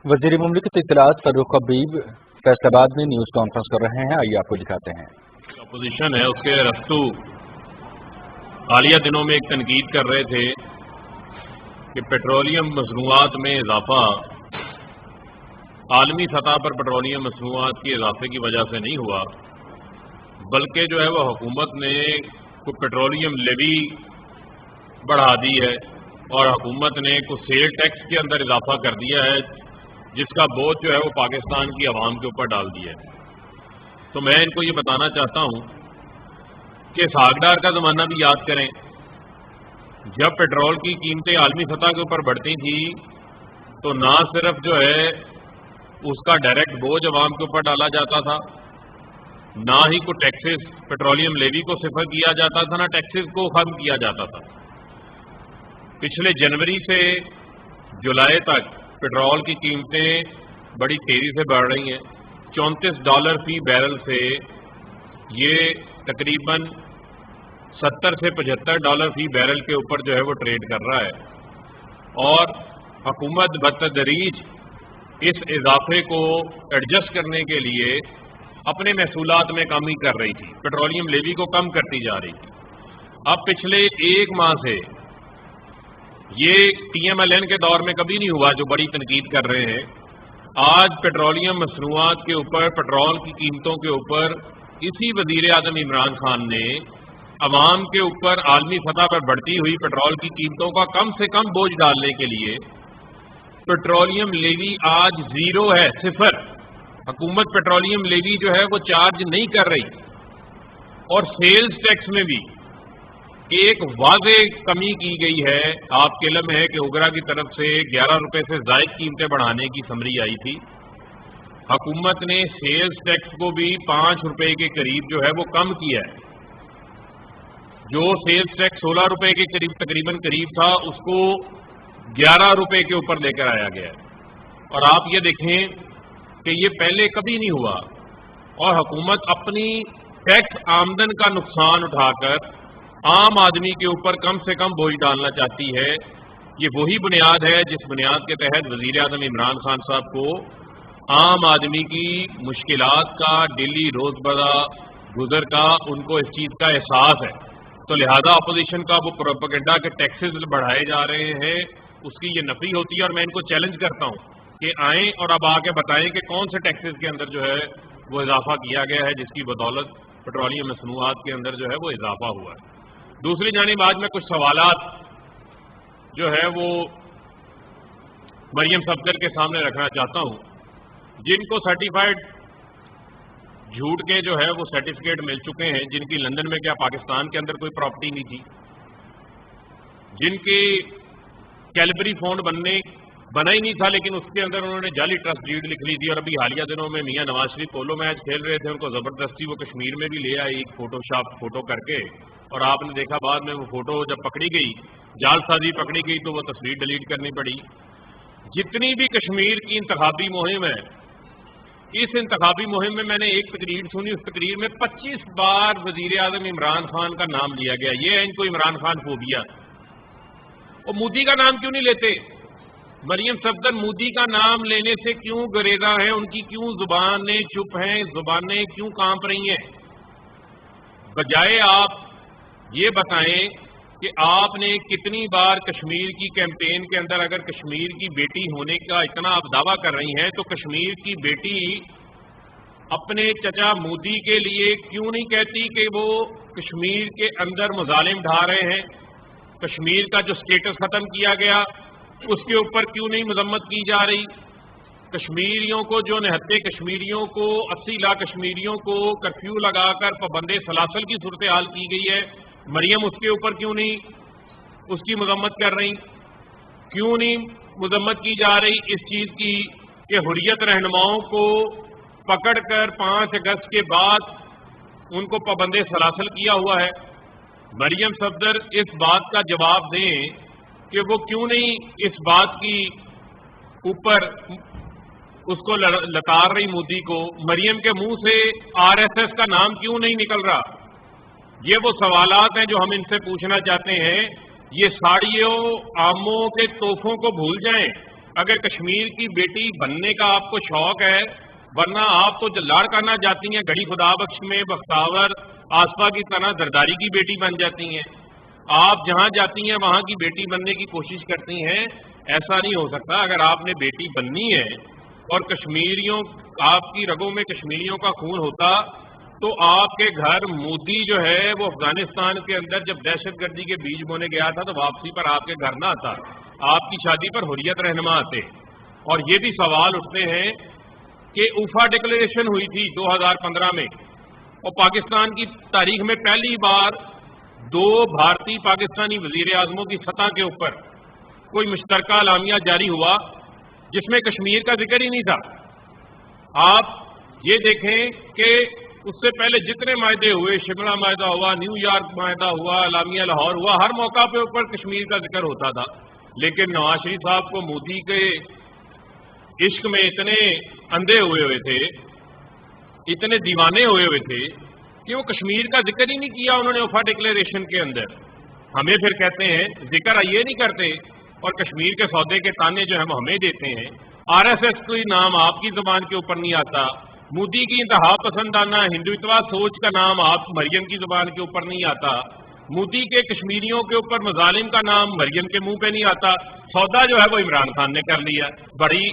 وزیر مملکت اطلاعات فاروق حبیب فیصلاباد میں نیوز کانفرنس کر رہے ہیں، آئیے آپ کو دکھاتے ہیں۔ اپوزیشن ہے اس کے رفتو حالیہ دنوں میں ایک تنقید کر رہے تھے کہ پیٹرولیم مصنوعات میں اضافہ عالمی سطح پر پیٹرولیم مصنوعات کے اضافے کی وجہ سے نہیں ہوا، بلکہ جو ہے وہ حکومت نے کوئی پیٹرولیم لیوی بڑھا دی ہے اور حکومت نے کوئی سیل ٹیکس کے اندر اضافہ کر دیا ہے جس کا بوجھ جو ہے وہ پاکستان کی عوام کے اوپر ڈال دیا ہے۔ تو میں ان کو یہ بتانا چاہتا ہوں کہ ساگڈار کا زمانہ بھی یاد کریں، جب پیٹرول کی قیمتیں عالمی سطح کے اوپر بڑھتی تھیں تو نہ صرف جو ہے اس کا ڈائریکٹ بوجھ عوام کے اوپر ڈالا جاتا تھا، نہ ہی کوئی ٹیکسز پیٹرولیم لیوی کو صفر کیا جاتا تھا، نہ ٹیکسز کو ختم کیا جاتا تھا۔ پچھلے جنوری سے جولائی تک پیٹرول کی قیمتیں بڑی تیزی سے بڑھ رہی ہیں، $34 فی بیرل سے یہ تقریباً $70 سے $75 فی بیرل کے اوپر جو ہے وہ ٹریڈ کر رہا ہے، اور حکومت بتدریج اس اضافے کو ایڈجسٹ کرنے کے لیے اپنے محصولات میں کمی کر رہی تھی، پیٹرولیم لیوی کو کم کرتی جا رہی تھی۔ اب پچھلے ایک ماہ سے یہ ٹی ایم ایل این کے دور میں کبھی نہیں ہوا جو بڑی تنقید کر رہے ہیں، آج پیٹرولیم مصنوعات کے اوپر، پیٹرول کی قیمتوں کے اوپر اسی وزیر اعظم عمران خان نے عوام کے اوپر عالمی سطح پر بڑھتی ہوئی پیٹرول کی قیمتوں کا کم سے کم بوجھ ڈالنے کے لیے پیٹرولیم لیوی آج زیرو ہے، صفر۔ حکومت پیٹرولیم لیوی جو ہے وہ چارج نہیں کر رہی، اور سیلز ٹیکس میں بھی ایک واضح کمی کی گئی ہے۔ آپ کے علم ہے کہ اوگرا کی طرف سے $11 سے زائد قیمتیں بڑھانے کی سمری آئی تھی، حکومت نے سیلز ٹیکس کو بھی $5 کے قریب جو ہے وہ کم کیا ہے۔ جو سیلز ٹیکس $16 کے قریب تھا اس کو $11 کے اوپر لے کر آیا گیا ہے، اور آپ یہ دیکھیں کہ یہ پہلے کبھی نہیں ہوا، اور حکومت اپنی ٹیکس آمدن کا نقصان اٹھا کر عام آدمی کے اوپر کم سے کم بوجھ ڈالنا چاہتی ہے۔ یہ وہی بنیاد ہے جس بنیاد کے تحت وزیر اعظم عمران خان صاحب کو عام آدمی کی مشکلات کا، ڈیلی روزمرہ گزر کا ان کو اس چیز کا احساس ہے۔ تو لہذا اپوزیشن کا وہ پروپیگنڈا کہ ٹیکسز بڑھائے جا رہے ہیں اس کی یہ نفی ہوتی ہے، اور میں ان کو چیلنج کرتا ہوں کہ آئیں اور اب آ کے بتائیں کہ کون سے ٹیکسز کے اندر جو ہے وہ اضافہ کیا گیا ہے جس کی بدولت پیٹرولیم مصنوعات کے اندر جو ہے وہ اضافہ ہوا ہے۔ دوسری جانب آج میں کچھ سوالات جو ہے وہ مریم صفدر کے سامنے رکھنا چاہتا ہوں، جن کو سرٹیفائڈ جھوٹ کے جو ہے وہ سرٹیفکیٹ مل چکے ہیں، جن کی لندن میں کیا پاکستان کے اندر کوئی پراپرٹی نہیں تھی، جن کی کیلبری فونڈ بنا ہی نہیں تھا لیکن اس کے اندر انہوں نے جعلی ٹرسٹ ڈیڈ لکھ لی تھی، اور ابھی حالیہ دنوں میں میاں نواز شریف پولو میچ کھیل رہے تھے، ان کو زبردستی وہ کشمیر میں بھی لے آئی ایک فوٹو کر کے، اور آپ نے دیکھا بعد میں وہ فوٹو جب پکڑی گئی، جعل سازی پکڑی گئی تو وہ تصویر ڈیلیٹ کرنی پڑی۔ جتنی بھی کشمیر کی انتخابی مہم ہے، اس انتخابی مہم میں میں نے ایک تقریر سنی، اس تقریر میں 25 بار وزیر اعظم عمران خان کا نام لیا گیا۔ یہ ہے ان کو عمران خان فوبیا۔ اور مودی کا نام کیوں نہیں لیتے؟ مریم صفدر مودی کا نام لینے سے کیوں گریزاں ہیں؟ ان کی کیوں زبانیں چپ ہیں؟ زبانیں کیوں کانپ رہی ہیں؟ بجائے آپ یہ بتائیں کہ آپ نے کتنی بار کشمیر کی کیمپین کے اندر، اگر کشمیر کی بیٹی ہونے کا اتنا آپ دعویٰ کر رہی ہیں تو کشمیر کی بیٹی اپنے چچا مودی کے لیے کیوں نہیں کہتی کہ وہ کشمیر کے اندر مظالم ڈھا رہے ہیں؟ کشمیر کا جو سٹیٹس ختم کیا گیا اس کے اوپر کیوں نہیں مذمت کی جا رہی؟ کشمیریوں کو، جو نہتے کشمیریوں کو، 80 لاکھ کشمیریوں کو کرفیو لگا کر پابند سلاسل کی صورتحال کی گئی ہے، مریم اس کے اوپر کیوں نہیں اس کی مذمت کر رہی؟ کیوں نہیں مذمت کی جا رہی اس چیز کی کہ حریت رہنماؤں کو پکڑ کر 5 اگست کے بعد ان کو پابند سلاسل کیا ہوا ہے؟ مریم صفدر اس بات کا جواب دیں کہ وہ کیوں نہیں اس بات کی اوپر اس کو لتار رہی مودی کو؟ مریم کے منہ سے RSS کا نام کیوں نہیں نکل رہا؟ یہ وہ سوالات ہیں جو ہم ان سے پوچھنا چاہتے ہیں۔ یہ ساڑیوں، آموں کے تحفوں کو بھول جائیں، اگر کشمیر کی بیٹی بننے کا آپ کو شوق ہے، ورنہ آپ تو لاڑ کرنا جاتی ہیں، گھڑی خدا بخش میں بختاور آصفہ کی طرح زرداری کی بیٹی بن جاتی ہیں، آپ جہاں جاتی ہیں وہاں کی بیٹی بننے کی کوشش کرتی ہیں. ایسا نہیں ہو سکتا. اگر آپ نے بیٹی بننی ہے اور کشمیریوں، آپ کی رگوں میں کشمیریوں کا خون ہوتا تو آپ کے گھر مودی جو ہے وہ افغانستان کے اندر جب دہشت گردی کے بیج بونے گیا تھا تو واپسی پر آپ کے گھر نہ آتا، آپ کی شادی پر حریت رہنما آتے. اور یہ بھی سوال اٹھتے ہیں کہ اوفا ڈکلیریشن ہوئی تھی 2015 میں، اور پاکستان کی تاریخ میں پہلی بار 2 بھارتی پاکستانی وزیر اعظموں کی سطح کے اوپر کوئی مشترکہ اعلامیہ جاری ہوا جس میں کشمیر کا ذکر ہی نہیں تھا. آپ یہ دیکھیں کہ اس سے پہلے جتنے معاہدے ہوئے، شملہ معاہدہ ہوا، نیو یارک معاہدہ ہوا، اعلامیہ لاہور ہوا، ہر موقع پہ اوپر کشمیر کا ذکر ہوتا تھا. لیکن نواز شریف صاحب کو مودی کے عشق میں اتنے اندھے ہوئے تھے، اتنے دیوانے ہوئے تھے کہ وہ کشمیر کا ذکر ہی نہیں کیا انہوں نے اوفا ڈکلیریشن کے اندر. ہمیں پھر کہتے ہیں ذکر یہ نہیں کرتے، اور کشمیر کے سودے کے تانے جو ہیں وہ ہمیں دیتے ہیں. آر ایس ایس کوئی نام آپ کی زبان کے اوپر نہیں آتا، مودی کی انتہا پسندانہ ہندوتوا سوچ کا نام آپ مریم کی زبان کے اوپر نہیں آتا، مودی کے کشمیریوں کے اوپر مظالم کا نام مریم کے منہ پہ نہیں آتا. سودا جو ہے وہ عمران خان نے کر لیا. بڑی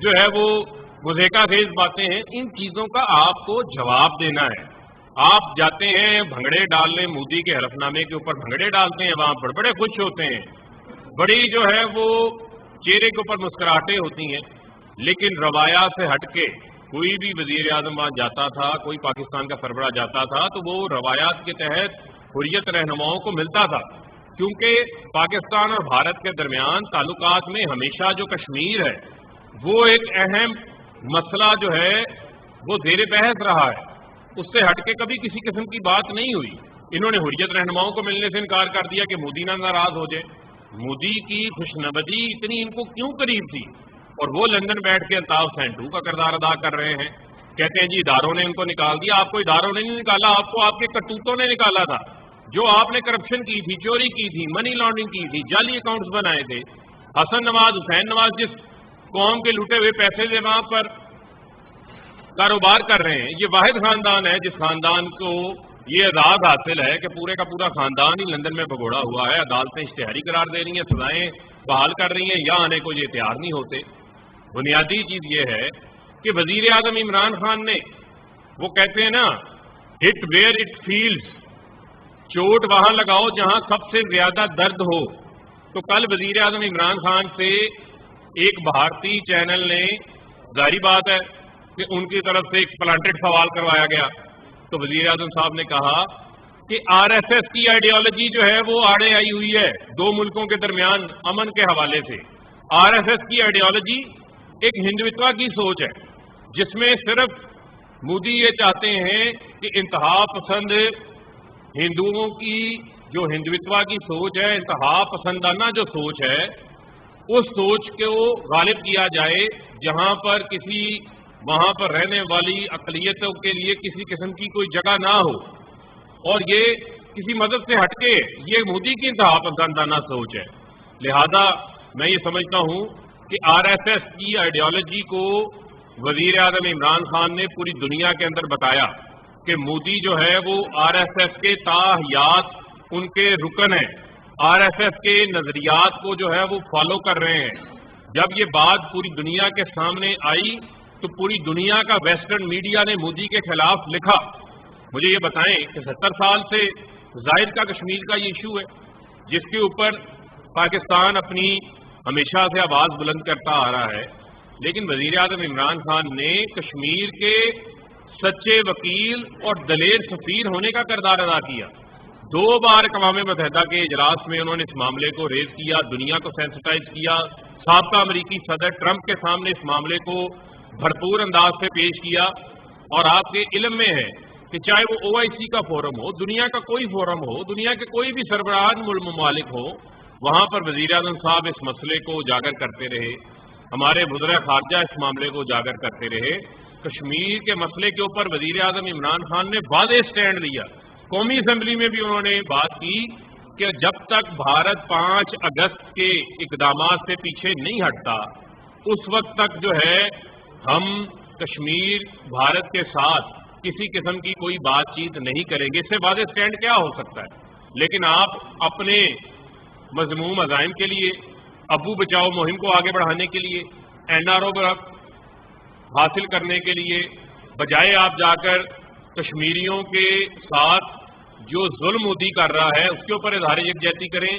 جو ہے وہ مضحکہ خیز باتیں ہیں. ان چیزوں کا آپ کو جواب دینا ہے. آپ جاتے ہیں بھنگڑے ڈالنے، مودی کے حلف نامے کے اوپر بھنگڑے ڈالتے ہیں، وہاں پر بڑے خوش ہوتے ہیں، بڑی جو ہے وہ چہرے کے اوپر مسکراہٹیں ہوتی ہیں. لیکن روایات سے ہٹ کے کوئی بھی وزیر اعظم وہاں جاتا تھا، کوئی پاکستان کا سربراہ جاتا تھا تو وہ روایات کے تحت حریت رہنماؤں کو ملتا تھا. کیونکہ پاکستان اور بھارت کے درمیان تعلقات میں ہمیشہ جو کشمیر ہے وہ ایک اہم مسئلہ جو ہے وہ زیر بحث رہا ہے. اس سے ہٹ کے کبھی کسی قسم کی بات نہیں ہوئی. انہوں نے حریت رہنماؤں کو ملنے سے انکار کر دیا کہ مودی نہ ناراض ہو جائے. مودی کی خوشنبدی اتنی ان کو کیوں قریب تھی؟ اور وہ لندن بیٹھ کے الطاف سینٹو کا کردار ادا کر رہے ہیں. کہتے ہیں جی اداروں نے ان کو نکال دیا. آپ کو اداروں نے نہیں نکالا، آپ کو آپ کے کرتوتوں نے نکالا تھا. جو آپ نے کرپشن کی تھی، چوری کی تھی، منی لانڈرنگ کی تھی، جعلی اکاؤنٹس بنائے تھے. حسن نواز، حسین نواز جس قوم کے لوٹے ہوئے پیسے سے وہاں پر کاروبار کر رہے ہیں، یہ واحد خاندان ہے جس خاندان کو یہ اعزاز حاصل ہے کہ پورے کا پورا خاندان ہی لندن میں بگوڑا ہوا ہے. عدالتیں اشتہاری قرار دے رہی ہیں، سزائیں بحال کر رہی ہیں، یہاں آنے کو یہ تیار نہیں ہوتے. بنیادی چیز یہ ہے کہ وزیر اعظم عمران خان نے، وہ کہتے ہیں نا ہٹ ویئر اٹ فیلز، چوٹ وہاں لگاؤ جہاں سب سے زیادہ درد ہو. تو کل وزیر اعظم عمران خان سے ایک بھارتی چینل نے، ظاہری بات ہے کہ ان کی طرف سے ایک پلانٹڈ سوال کروایا گیا، تو وزیر اعظم صاحب نے کہا کہ آر ایس ایس کی آئیڈیالوجی جو ہے وہ آڑے آئی ہوئی ہے 2 ملکوں کے درمیان امن کے حوالے سے. آر ایس ایس کی آئیڈیالوجی ایک ہندوتوا کی سوچ ہے جس میں صرف مودی یہ چاہتے ہیں کہ انتہا پسند ہندوؤں کی جو ہندوتوا کی سوچ ہے، انتہا پسندانہ جو سوچ ہے، اس سوچ کو غالب کیا جائے جہاں پر وہاں پر رہنے والی اقلیتوں کے لیے کسی قسم کی کوئی جگہ نہ ہو. اور یہ کسی مذہب سے ہٹ کے یہ مودی کی انتہا پسندانہ سوچ ہے. لہذا میں یہ سمجھتا ہوں کہ آر ایس ایس کی آئیڈیالوجی کو وزیر اعظم عمران خان نے پوری دنیا کے اندر بتایا کہ مودی جو ہے وہ آر ایس ایس کے تاحیات ان کے رکن ہیں، آر ایس ایس کے نظریات کو جو ہے وہ فالو کر رہے ہیں. جب یہ بات پوری دنیا کے سامنے آئی تو پوری دنیا کا ویسٹرن میڈیا نے مودی کے خلاف لکھا. مجھے یہ بتائیں کہ 70 سال سے زائد کا کشمیر کا یہ ایشو ہے جس کے اوپر پاکستان اپنی ہمیشہ سے آواز بلند کرتا آ رہا ہے، لیکن وزیر اعظم عمران خان نے کشمیر کے سچے وکیل اور دلیر سفیر ہونے کا کردار ادا کیا. 2 بار اقوام متحدہ کے اجلاس میں انہوں نے اس معاملے کو ریز کیا، دنیا کو سینسٹائز کیا. سابقہ امریکی صدر ٹرمپ کے سامنے اس معاملے کو بھرپور انداز سے پیش کیا. اور آپ کے علم میں ہے کہ چاہے وہ او آئی سی کا فورم ہو، دنیا کا کوئی فورم ہو، دنیا کے کوئی بھی سربراہ ممالک ہو، وہاں پر وزیر اعظم صاحب اس مسئلے کو اجاگر کرتے رہے. ہمارے وزراء خارجہ اس معاملے کو اجاگر کرتے رہے. کشمیر کے مسئلے کے اوپر وزیر اعظم عمران خان نے واضح سٹینڈ لیا. قومی اسمبلی میں بھی انہوں نے بات کی کہ جب تک بھارت 5 اگست کے اقدامات سے پیچھے نہیں ہٹتا اس وقت تک جو ہے ہم کشمیر بھارت کے ساتھ کسی قسم کی کوئی بات چیت نہیں کریں گے. اس سے واضح اسٹینڈ کیا ہو سکتا ہے؟ لیکن آپ اپنے مذموم عزائم کے لیے، ابو بچاؤ مہم کو آگے بڑھانے کے لیے، NRO حاصل کرنے کے لیے، بجائے آپ جا کر کشمیریوں کے ساتھ جو ظلم مودی کر رہا ہے اس کے اوپر اظہار یکجہتی کریں.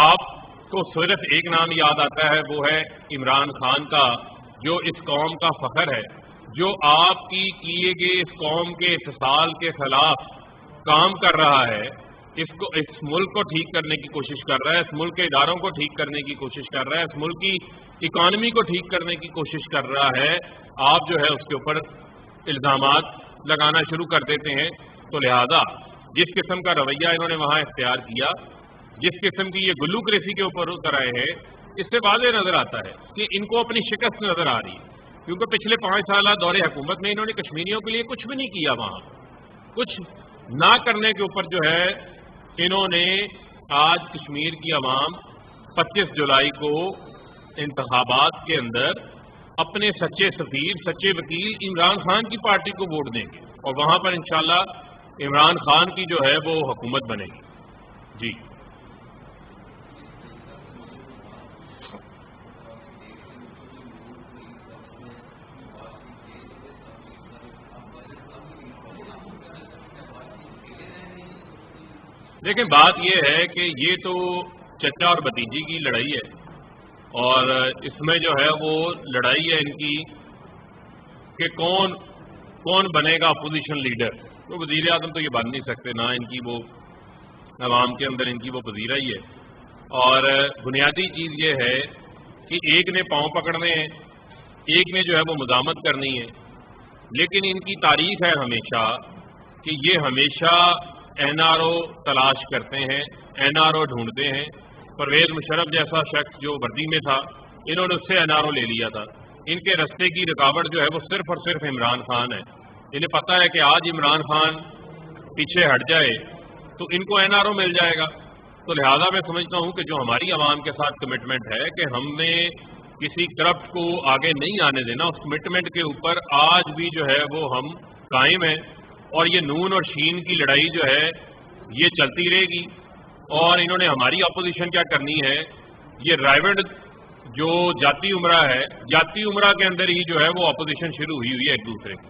آپ کو صرف ایک نام یاد آتا ہے، وہ ہے عمران خان کا، جو اس قوم کا فخر ہے، جو آپ کی کیے گئے اس قوم کے اتصال کے خلاف کام کر رہا ہے. اس ملک کو ٹھیک کرنے کی کوشش کر رہا ہے، اس ملک کے اداروں کو ٹھیک کرنے کی کوشش کر رہا ہے، اس ملک کی اکانومی کو ٹھیک کرنے کی کوشش کر رہا ہے. آپ جو ہے اس کے اوپر الزامات لگانا شروع کر دیتے ہیں. تو لہذا جس قسم کا رویہ انہوں نے وہاں اختیار کیا، جس قسم کی یہ گلوکریسی کے اوپر اتر آئے ہیں، اس سے واضح نظر آتا ہے کہ ان کو اپنی شکست نظر آ رہی ہے. کیونکہ پچھلے 5 سالہ دور حکومت میں انہوں نے کشمیریوں کے لیے کچھ بھی نہیں کیا. وہاں کچھ نہ کرنے کے اوپر جو ہے انہوں نے آج کشمیر کی عوام 25 جولائی کو انتخابات کے اندر اپنے سچے سفیر، سچے وکیل عمران خان کی پارٹی کو ووٹ دیں گے، اور وہاں پر انشاءاللہ عمران خان کی جو ہے وہ حکومت بنے گی. جی دیکھیں، بات یہ ہے کہ یہ تو چچا اور بھتیجی کی لڑائی ہے، اور اس میں جو ہے وہ لڑائی ہے ان کی کہ کون بنے گا اپوزیشن لیڈر. تو وزیر اعظم تو یہ بن نہیں سکتے، نہ ان کی وہ عوام کے اندر ان کی وہ پذیرائی ہے. اور بنیادی چیز یہ ہے کہ ایک نے پاؤں پکڑنے ہیں، ایک نے جو ہے وہ مزاحمت کرنی ہے. لیکن ان کی تاریخ ہے ہمیشہ کہ یہ ہمیشہ NRO تلاش کرتے ہیں، NRO ڈھونڈتے ہیں. پرویز مشرف جیسا شخص جو وردی میں تھا، انہوں نے اس سے NRO لے لیا تھا. ان کے رستے کی رکاوٹ جو ہے وہ صرف اور صرف عمران خان ہے. انہیں پتہ ہے کہ آج عمران خان پیچھے ہٹ جائے تو ان کو NRO مل جائے گا. تو لہذا میں سمجھتا ہوں کہ جو ہماری عوام کے ساتھ کمٹمنٹ ہے کہ ہم نے کسی کرپٹ کو آگے نہیں آنے دینا، اس کمٹمنٹ کے اوپر آج بھی جو ہے وہ ہم قائم ہیں. اور یہ نون اور شین کی لڑائی جو ہے یہ چلتی رہے گی. اور انہوں نے ہماری اپوزیشن کیا کرنی ہے، یہ رائیوڈ جو جاتی عمرہ ہے، جاتی عمرہ کے اندر ہی جو ہے وہ اپوزیشن شروع ہوئی ہے ایک دوسرے کی.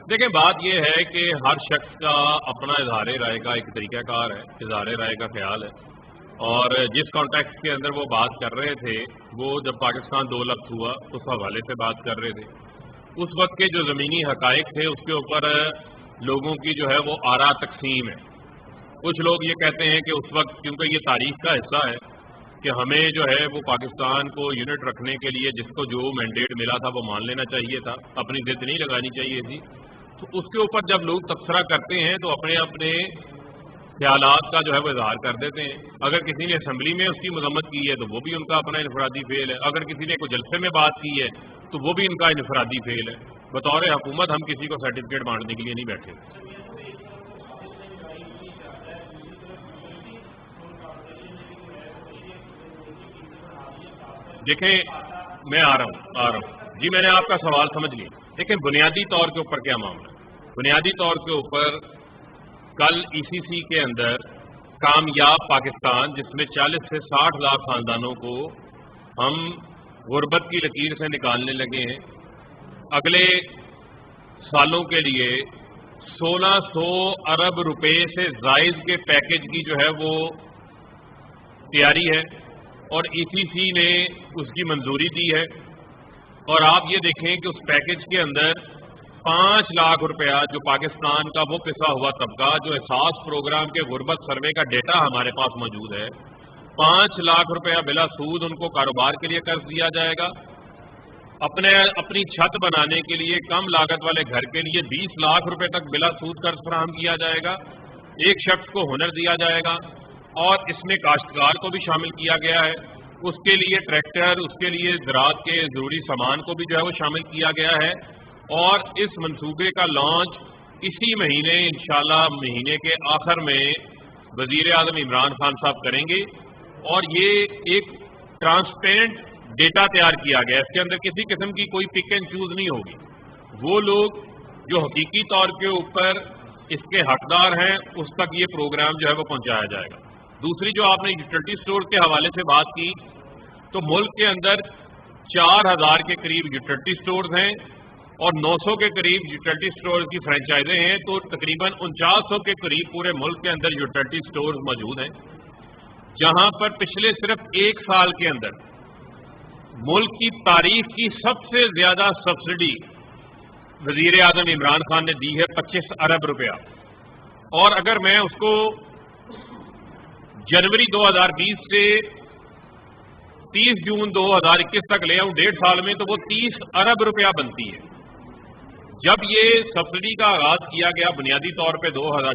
دیکھیں، بات یہ ہے کہ ہر شخص کا اپنا اظہار رائے کا ایک طریقہ کار ہے، اظہار رائے کا خیال ہے. اور جس کانٹیکسٹ کے اندر وہ بات کر رہے تھے، وہ جب پاکستان 2 لفظ ہوا اس حوالے سے بات کر رہے تھے. اس وقت کے جو زمینی حقائق تھے اس کے اوپر لوگوں کی جو ہے وہ آراء تقسیم ہے. کچھ لوگ یہ کہتے ہیں کہ اس وقت کیونکہ یہ تاریخ کا حصہ ہے کہ ہمیں جو ہے وہ پاکستان کو یونٹ رکھنے کے لیے جس کو جو مینڈیٹ ملا تھا وہ مان لینا چاہیے تھا، اپنی ضد نہیں لگانی چاہیے تھی. تو اس کے اوپر جب لوگ تبصرہ کرتے ہیں تو اپنے اپنے خیالات کا جو ہے وہ اظہار کر دیتے ہیں. اگر کسی نے اسمبلی میں اس کی مذمت کی ہے تو وہ بھی ان کا اپنا انفرادی فعل ہے. اگر کسی نے کوئی جلسے میں بات کی ہے تو وہ بھی ان کا انفرادی فعل ہے. بطور حکومت ہم کسی کو سرٹیفکیٹ بانٹنے کے لیے نہیں بیٹھے. دیکھیں، میں آ رہا ہوں جی، میں نے آپ کا سوال سمجھ لیا. دیکھیں، بنیادی طور کے اوپر کیا معاملہ ہے. بنیادی طور کے اوپر کل ECC کے اندر کامیاب پاکستان، جس میں 40 سے 60 لاکھ خاندانوں کو ہم غربت کی لکیر سے نکالنے لگے ہیں. اگلے سالوں کے لیے 1600 ارب روپے سے زائد کے پیکج کی جو ہے وہ تیاری ہے، اور ECC نے اس کی منظوری دی ہے. اور آپ یہ دیکھیں کہ اس پیکج کے اندر 5 لاکھ روپیہ جو پاکستان کا وہ پسا ہوا طبقہ جو احساس پروگرام کے غربت سروے کا ڈیٹا ہمارے پاس موجود ہے، 5 لاکھ روپیہ بلا سود ان کو کاروبار کے لیے قرض دیا جائے گا. اپنی چھت بنانے کے لیے کم لاگت والے گھر کے لیے 20 لاکھ روپے تک بلا سود قرض فراہم کیا جائے گا. ایک شخص کو ہنر دیا جائے گا. اور اس میں کاشتکار کو بھی شامل کیا گیا ہے، اس کے لیے ٹریکٹر، اس کے لیے زراعت کے ضروری سامان کو بھی جو ہے وہ شامل کیا گیا ہے، اور اس منصوبے کا لانچ اسی مہینے انشاءاللہ مہینے کے آخر میں وزیر اعظم عمران خان صاحب کریں گے، اور یہ ایک ٹرانسپیرنٹ ڈیٹا تیار کیا گیا ہے، اس کے اندر کسی قسم کی کوئی پک اینڈ چوز نہیں ہوگی، وہ لوگ جو حقیقی طور کے اوپر اس کے حقدار ہیں اس تک یہ پروگرام جو ہے وہ پہنچایا جائے گا۔ دوسری جو آپ نے یوٹیلٹی اسٹور کے حوالے سے بات کی، تو ملک کے اندر 4000 کے قریب یوٹیلٹی اسٹورز ہیں اور 900 کے قریب یوٹیلٹی اسٹور کی فرینچائزیں ہیں، تو تقریباً 4900 کے قریب پورے ملک کے اندر یوٹیلٹی اسٹورز موجود ہیں، جہاں پر پچھلے صرف ایک سال کے اندر ملک کی تاریخ کی سب سے زیادہ سبسڈی وزیر اعظم عمران خان نے دی ہے، 25 ارب روپیہ، اور اگر میں اس کو جنوری 2020 سے 30 جون 2021 تک لے آؤں 1.5 سال میں، تو وہ 30 ارب روپیہ بنتی ہے۔ جب یہ سبسڈی کا آغاز کیا گیا بنیادی طور پہ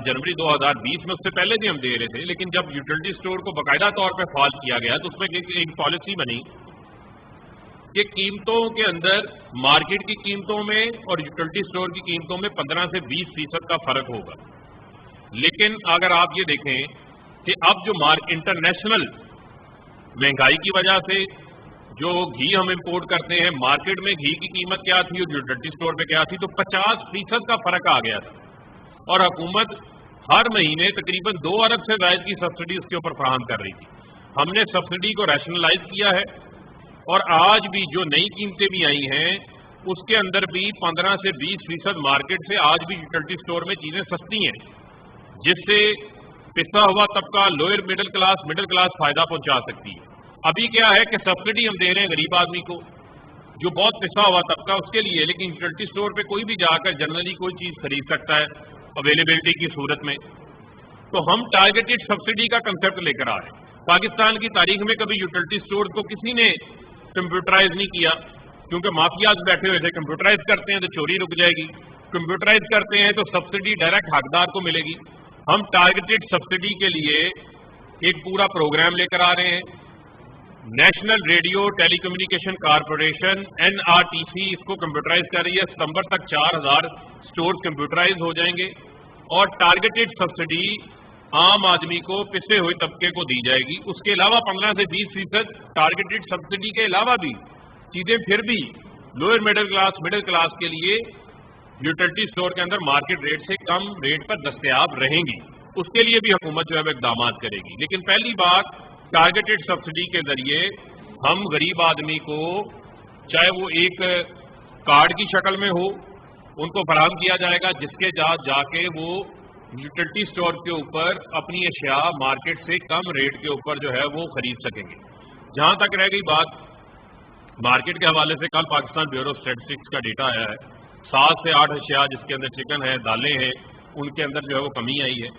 جنوری 2020 میں، اس سے پہلے بھی ہم دے رہے تھے، لیکن جب یوٹیلٹی اسٹور کو باقاعدہ طور پہ فعال کیا گیا تو اس میں ایک پالیسی بنی کہ قیمتوں کے اندر مارکیٹ کی قیمتوں میں اور یوٹیلٹی اسٹور کی قیمتوں میں 15 سے 20% کا فرق ہوگا۔ لیکن اگر آپ یہ دیکھیں کہ اب جو انٹرنیشنل مہنگائی کی وجہ سے جو گھی ہم امپورٹ کرتے ہیں، مارکیٹ میں گھی کی قیمت کیا تھی اور یوٹیلٹی اسٹور پہ کیا تھی، تو 50% کا فرق آ گیا تھا، اور حکومت ہر مہینے تقریباً 2 ارب سے زائد کی سبسڈی اس کے اوپر فراہم کر رہی تھی۔ ہم نے سبسڈی کو ریشنلائز کیا ہے، اور آج بھی جو نئی قیمتیں بھی آئی ہیں اس کے اندر بھی 15 سے 20% مارکیٹ سے آج بھی یوٹیلٹی اسٹور میں چیزیں سستی ہیں، جس سے پسا ہوا طبقہ، لوئر مڈل کلاس فائدہ پہنچا سکتی ہے۔ ابھی کیا ہے کہ سبسڈی ہم دے رہے ہیں غریب آدمی کو جو بہت پسا ہوا طبقہ اس کے لیے، لیکن یوٹیلٹی اسٹور پہ کوئی بھی جا کر جنرلی کوئی چیز خرید سکتا ہے اویلیبلٹی کی صورت میں۔ تو ہم ٹارگیٹڈ سبسڈی کا کنسیپٹ لے کر آ رہے ہیں۔ پاکستان کی تاریخ میں کبھی یوٹیلٹی اسٹور کو کسی نے کمپیوٹرائز نہیں کیا، کیونکہ مافیاز بیٹھے ہوئے تھے، کمپیوٹرائز کرتے ہیں تو چوری رک جائے گی، کمپیوٹرائز کرتے ہیں تو سبسڈی ڈائریکٹ حقدار کو ملے گی۔ ہم ٹارگیٹڈ سبسڈی کے لیے ایک پورا پروگرام لے کر آ رہے ہیں۔ نیشنل ریڈیو ٹیلی کمیونیکیشن کارپوریشن NRTC اس کو کمپیوٹرائز کر رہی ہے، ستمبر تک 4000 اسٹور کمپیوٹرائز ہو جائیں گے، اور ٹارگیٹڈ سبسڈی عام آدمی کو، پسے ہوئے طبقے کو دی جائے گی۔ اس کے علاوہ 15 سے 20% ٹارگیٹڈ سبسڈی کے علاوہ بھی چیزیں پھر بھی لوئر مڈل کلاس کے لیے یوٹیلٹی اسٹور کے اندر مارکیٹ ریٹ سے کم ریٹ پر دستیاب رہیں گی، اس کے لیے بھی حکومت جو ہے وہ اقدامات کرے گی۔ لیکن پہلی بات، ٹارگیٹڈ سبسڈی کے ذریعے ہم غریب آدمی کو، چاہے وہ ایک کارڈ کی شکل میں ہو، ان کو فراہم کیا جائے گا، جس کے جا کے وہ یوٹیلٹی اسٹور کے اوپر اپنی اشیاء مارکیٹ سے کم ریٹ کے اوپر جو ہے وہ خرید سکیں گے۔ جہاں تک رہ گئی بات مارکیٹ کے حوالے سے، کل پاکستان بیورو اسٹیٹسٹکس کا ڈیٹا آیا ہے، 7 سے 8 اشیاء جس کے اندر چکن ہے، دالیں ہیں، ان کے اندر جو ہے وہ کمی آئی ہے،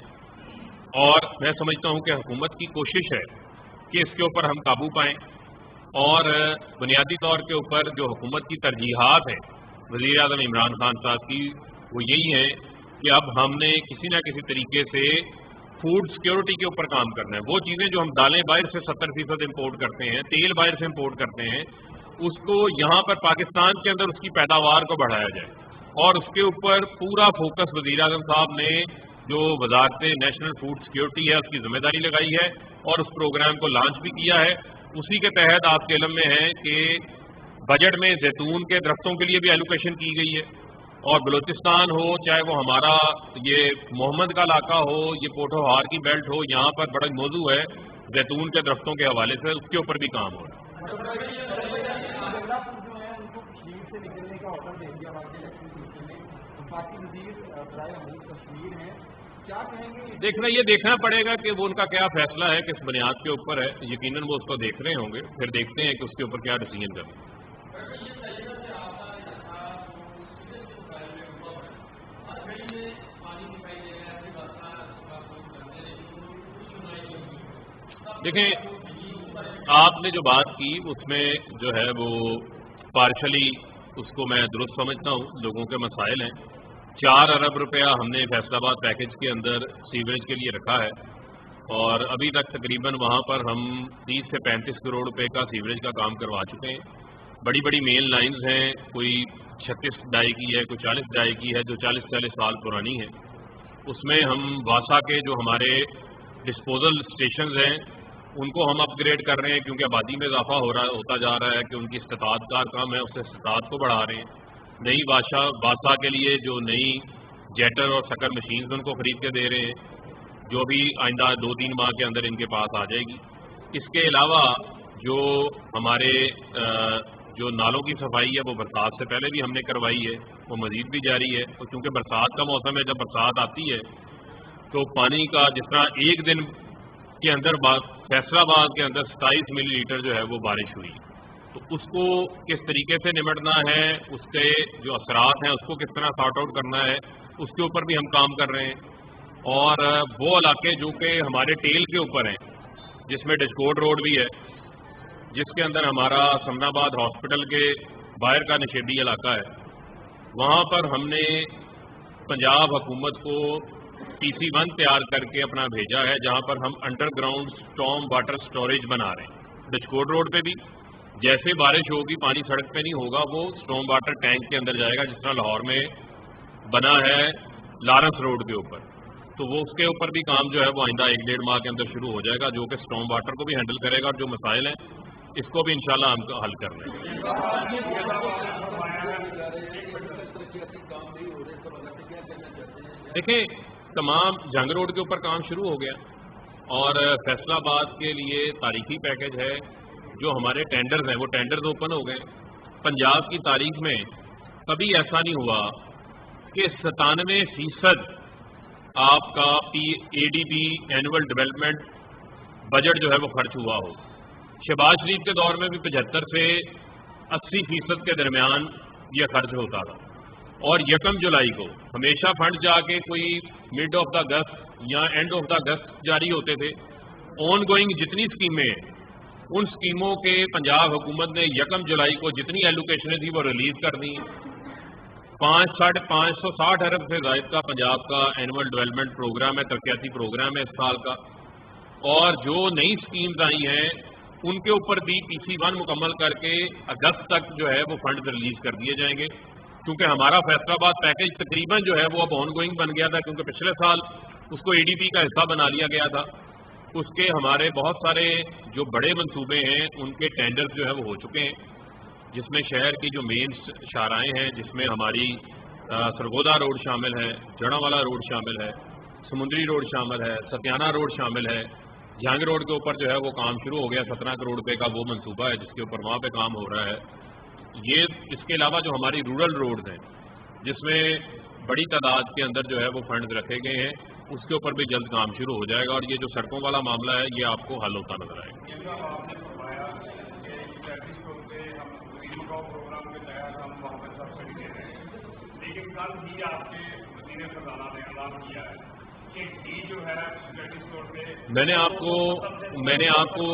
اور میں سمجھتا ہوں کہ حکومت کی کوشش ہے کہ اس کے اوپر ہم قابو پائیں، اور بنیادی طور کے اوپر جو حکومت کی ترجیحات ہیں وزیر اعظم عمران خان صاحب کی، وہ یہی ہیں کہ اب ہم نے کسی نہ کسی طریقے سے فوڈ سیکیورٹی کے اوپر کام کرنا ہے۔ وہ چیزیں جو ہم دالیں باہر سے 70% امپورٹ کرتے ہیں، تیل باہر سے امپورٹ کرتے ہیں، اس کو یہاں پر پاکستان کے اندر اس کی پیداوار کو بڑھایا جائے، اور اس کے اوپر پورا فوکس وزیر اعظم صاحب نے جو وزارت نیشنل فوڈ سیکیورٹی ہے اس کی ذمہ داری لگائی ہے، اور اس پروگرام کو لانچ بھی کیا ہے۔ اسی کے تحت آپ کے علم میں ہے کہ بجٹ میں زیتون کے درختوں کے لیے بھی ایلوکیشن کی گئی ہے، اور بلوچستان ہو، چاہے وہ ہمارا یہ محمد کا علاقہ ہو، یہ پوٹھوہار کی بیلٹ ہو، یہاں پر بڑا موضوع ہے زیتون کے درختوں کے حوالے سے، اس کے اوپر بھی کام ہو رہا ہے۔ یہ دیکھنا پڑے گا کہ وہ ان کا کیا فیصلہ ہے، کس بنیاد کے اوپر ہے، یقیناً وہ اس کو دیکھ رہے ہوں گے، پھر دیکھتے ہیں کہ اس کے اوپر کیا ڈیسیژن کریں۔ دیکھیں، آپ نے جو بات کی اس میں جو ہے وہ پارشلی اس کو میں درست سمجھتا ہوں، لوگوں کے مسائل ہیں۔ 4 ارب روپیہ ہم نے فیصل آباد پیکج کے اندر سیوریج کے لیے رکھا ہے، اور ابھی تک تقریباً وہاں پر ہم 30 سے 35 کروڑ روپے کا سیوریج کا کام کروا چکے ہیں. بڑی بڑی مین لائنز ہیں, کوئی 36 ڈائی کی ہے, کوئی 40 ڈائی کی ہے, جو 40 سال پرانی ہے. اس میں ہم واسا کے جو ہمارے ڈسپوزل اسٹیشنز ہیں ان کو ہم اپ گریڈ کر رہے ہیں, کیونکہ آبادی میں اضافہ ہوتا جا رہا ہے کہ ان کی استطاعت کار کم ہے, اس سے استطاعت کو بڑھا رہے ہیں. نئی واسا کے لیے جو نئی جیٹر اور سکر مشینز ان کو خرید کے دے رہے ہیں, جو بھی آئندہ 2-3 ماہ کے اندر ان کے پاس آ جائے گی. اس کے علاوہ جو ہمارے جو نالوں کی صفائی ہے وہ برسات سے پہلے بھی ہم نے کروائی ہے, وہ مزید بھی جاری ہے. اور چونکہ برسات کا موسم ہے, جب برسات آتی ہے تو پانی کا جس طرح ایک دن کے اندر فیصلہ آباد کے اندر 27 ملی لیٹر جو ہے وہ بارش ہوئی, تو اس کو کس طریقے سے نمٹنا ہے, اس کے جو اثرات ہیں اس کو کس طرح سارٹ آؤٹ کرنا ہے, اس کے اوپر بھی ہم کام کر رہے ہیں. اور وہ علاقے جو کہ ہمارے ٹیل کے اوپر ہیں, جس میں ڈشکوٹ روڈ بھی ہے, جس کے اندر ہمارا سمنا آباد ہاسپٹل کے باہر کا نشیبی علاقہ ہے, وہاں پر ہم نے پنجاب حکومت کو PC1 تیار کر کے اپنا بھیجا ہے, جہاں پر ہم under ground storm water storage بنا رہے ہیں. ڈشکوٹ روڈ پہ بھی جیسے بارش ہوگی پانی سڑک پہ نہیں ہوگا, وہ اسٹارم واٹر ٹینک کے اندر جائے گا, جس طرح لاہور میں بنا ہے لارنس روڈ کے اوپر. تو وہ اس کے اوپر بھی کام جو ہے وہ آئندہ 1-1.5 ماہ کے اندر شروع ہو جائے گا, جو کہ اسٹارم واٹر کو بھی ہینڈل کرے گا, اور جو مسائل ہیں اس کو بھی انشاءاللہ ہم حل کر لیں گے. دیکھیں, تمام جنگ روڈ کے اوپر کام شروع ہو گیا, اور فیصلہ آباد کے لیے تاریخی پیکج ہے. جو ہمارے ٹینڈرز ہیں وہ ٹینڈرز اوپن ہو گئے. پنجاب کی تاریخ میں کبھی ایسا نہیں ہوا کہ 97% آپ کا ADB اینول ڈیولپمنٹ بجٹ جو ہے وہ خرچ ہوا ہو. شہباز شریف کے دور میں بھی 75 سے 80% کے درمیان یہ خرچ ہوتا تھا, اور 1 جولائی کو ہمیشہ فنڈ جا کے کوئی مڈ آف دا اگست یا اینڈ آف دا اگست جاری ہوتے تھے. آن گوئنگ جتنی اسکیمیں ہیں ان اسکیموں کے پنجاب حکومت نے 1 جولائی کو جتنی ایلوکیشنیں تھی وہ ریلیز کر دی. 560 ارب سے زائد کا پنجاب کا اینول ڈیولپمنٹ پروگرام ہے, ترقیاتی پروگرام ہے اس سال کا. اور جو نئی اسکیمز آئی ہیں ان کے اوپر بھی PC1 مکمل کر کے اگست تک جو ہے وہ فنڈ ریلیز کر دیے جائیں گے. کیونکہ ہمارا فیصلہ آباد پیکج تقریباً جو ہے وہ اب آن گوئنگ بن گیا تھا, کیونکہ پچھلے سال اس کو ADP کا حصہ بنا لیا گیا تھا. اس کے ہمارے بہت سارے جو بڑے منصوبے ہیں ان کے ٹینڈرز جو ہے وہ ہو چکے ہیں, جس میں شہر کی جو مین شاہراہیں ہیں, جس میں ہماری سرگودا روڈ شامل ہے, جڑا والا روڈ شامل ہے, سمندری روڈ شامل ہے, ستیانہ روڈ شامل ہے. جہانگ روڈ کے اوپر جو ہے وہ کام شروع ہو گیا, 17 کروڑ روپے کا وہ منصوبہ ہے جس کے اوپر وہاں پہ کام ہو رہا ہے. یہ اس کے علاوہ جو ہماری رورل روڈز ہیں جس میں بڑی تعداد کے اندر جو ہے وہ فنڈز رکھے گئے ہیں, اس کے اوپر بھی جلد کام شروع ہو جائے گا. اور یہ جو سڑکوں والا معاملہ ہے یہ آپ کو حل ہوتا نظر آئے گا. لیکن کل بھی آپ کے وزیر خزانہ نے اعلان کیا ہے کہ گھی جو ہے سیکورٹی اسٹور پہ میں نے آپ کو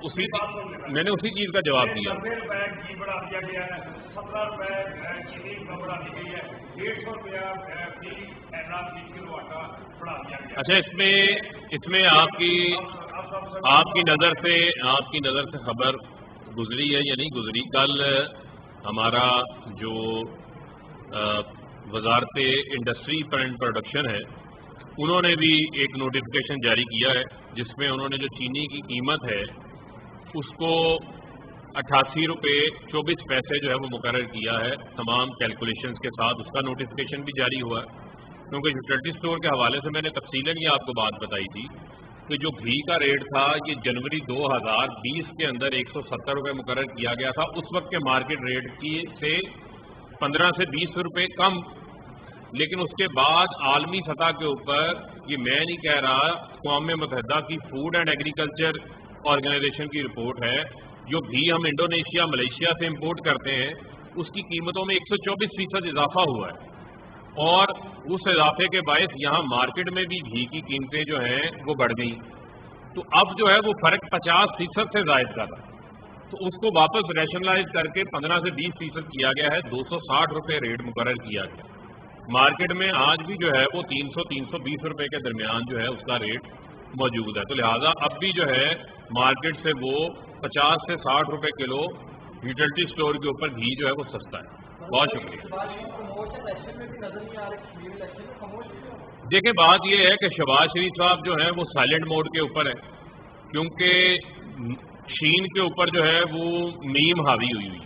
اسی چیز کا جواب دیا. 90 روپے گھی بڑھا دیا گیا ہے, 17 روپے چینی بڑھا دی گئی ہے, 150 روپیہ فی کلو آٹا بڑھا دیا گیا. اچھا, اس میں آپ کی نظر سے خبر گزری ہے یا نہیں گزری. کل ہمارا جو وزارت انڈسٹری اینڈ پروڈکشن ہے انہوں نے بھی ایک نوٹیفیکیشن جاری کیا ہے, جس میں انہوں نے جو چینی کی قیمت ہے اس کو 88 روپے 24 پیسے جو ہے وہ مقرر کیا ہے تمام کیلکولیشنز کے ساتھ. اس کا نوٹیفیکیشن بھی جاری ہوا ہے, کیونکہ یوٹیلٹی اسٹور کے حوالے سے میں نے تفصیلاً یہ آپ کو بات بتائی تھی کہ جو گھی کا ریٹ تھا یہ جنوری 2020 کے اندر 170 روپے مقرر کیا گیا تھا. اس وقت کے مارکیٹ ریٹ کی سے 15 سے 20 روپے کم. لیکن اس کے بعد عالمی سطح کے اوپر, یہ میں نہیں کہہ رہا, اقوام متحدہ کی فوڈ اینڈ ایگریکلچر آرگنائزیشن کی رپورٹ ہے, جو گھی ہم انڈونیشیا ملیشیا سے امپورٹ کرتے ہیں اس کی قیمتوں میں 124% اضافہ ہوا ہے. اور اس اضافے کے باعث یہاں مارکیٹ میں بھی گھی کی قیمتیں جو ہیں وہ بڑھ گئیں. تو اب جو ہے وہ فرق 50% سے زائد کا تھا, تو اس کو واپس ریشنلائز کر کے 15 سے 20% کیا گیا ہے. 260 روپے ریٹ مقرر کیا گیا. مارکیٹ میں آج بھی جو ہے وہ 300-320 روپے کے درمیان جو ہے اس کا ریٹ موجود ہے. تو لہٰذا اب بھی جو ہے مارکیٹ سے وہ 50 سے 60 روپے کلو یوٹیلٹی اسٹور کے اوپر گھی جو ہے وہ سستا ہے. بہت شکریہ. دیکھیں بات یہ ہے کہ شہباز شریف صاحب جو ہیں وہ سائلنٹ موڈ کے اوپر ہے، کیونکہ شین کے اوپر جو ہے وہ میم حاوی ہوئی ہے.